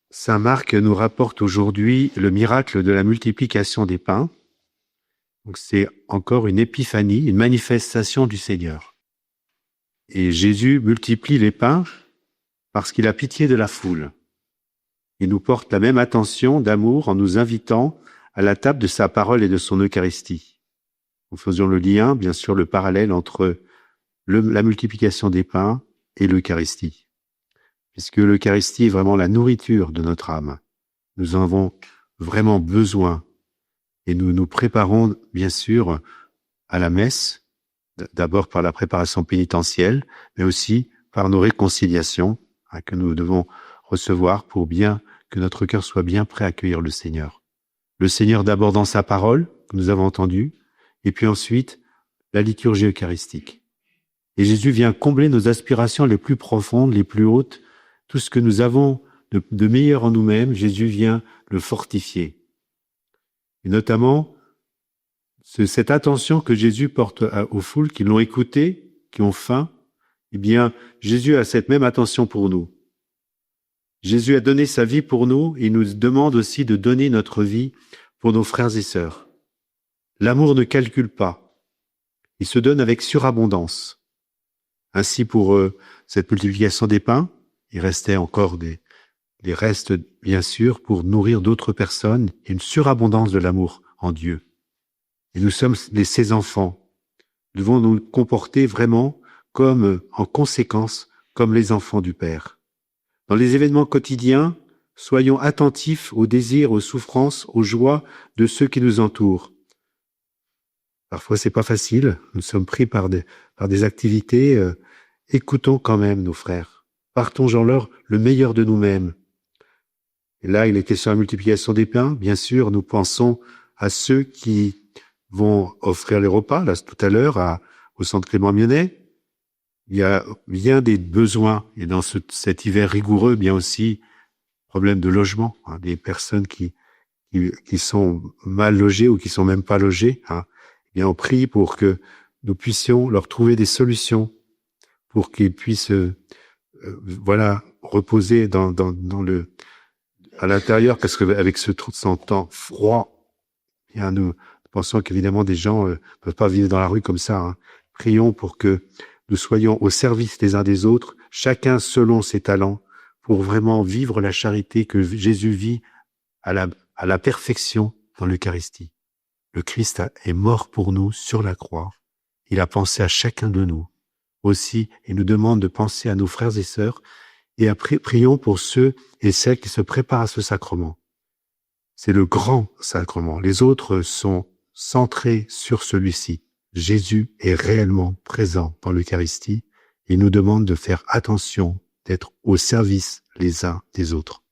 Saint Marc nous rapporte aujourd'hui le miracle de la multiplication des pains. Donc c'est encore une épiphanie, une manifestation du Seigneur. Et Jésus multiplie les pains parce qu'il a pitié de la foule. Il nous porte la même attention d'amour en nous invitant à la table de sa parole et de son Eucharistie. Nous faisions le lien, bien sûr, le parallèle entre la multiplication des pains et l'Eucharistie. Puisque l'Eucharistie est vraiment la nourriture de notre âme. Nous en avons vraiment besoin. Et nous nous préparons, bien sûr, à la messe, d'abord par la préparation pénitentielle, mais aussi par nos réconciliations que nous devons recevoir pour bien que notre cœur soit bien prêt à accueillir le Seigneur. Le Seigneur d'abord dans sa parole, que nous avons entendue, et puis ensuite la liturgie eucharistique. Et Jésus vient combler nos aspirations les plus profondes, les plus hautes, tout ce que nous avons de meilleur en nous-mêmes, Jésus vient le fortifier. Et notamment, cette attention que Jésus porte aux foules qui l'ont écouté, qui ont faim, eh bien, Jésus a cette même attention pour nous. Jésus a donné sa vie pour nous et il nous demande aussi de donner notre vie pour nos frères et sœurs. L'amour ne calcule pas. Il se donne avec surabondance. Ainsi, pour cette multiplication des pains, il restait encore des restes, bien sûr, pour nourrir d'autres personnes et une surabondance de l'amour en Dieu. Et nous sommes ses enfants. Nous devons nous comporter vraiment comme, en conséquence, comme les enfants du Père. Dans les événements quotidiens, soyons attentifs aux désirs, aux souffrances, aux joies de ceux qui nous entourent. Parfois, c'est pas facile. Nous sommes pris par des activités. Écoutons quand même nos frères. Partageons-leur le meilleur de nous-mêmes. Et là, il est question de la multiplication des pains. Bien sûr, nous pensons à ceux qui vont offrir les repas, là, tout à l'heure, au centre Clément-Mionnet. Il y a bien des besoins. Et dans cet hiver rigoureux, bien aussi, problème de logement, des personnes qui sont mal logées ou qui sont même pas logées. Eh bien, on prie pour que nous puissions leur trouver des solutions pour qu'ils puissent, reposer à l'intérieur, parce qu'avec ce temps froid, eh bien, nous pensons qu'évidemment des gens ne peuvent pas vivre dans la rue comme ça. Prions pour que nous soyons au service les uns des autres, chacun selon ses talents, pour vraiment vivre la charité que Jésus vit à la perfection dans l'Eucharistie. Le Christ est mort pour nous sur la croix. Il a pensé à chacun de nous aussi et nous demande de penser à nos frères et sœurs et prions pour ceux et celles qui se préparent à ce sacrement. C'est le grand sacrement. Les autres sont centrés sur celui-ci. Jésus est réellement présent dans l'Eucharistie et nous demande de faire attention, d'être au service les uns des autres.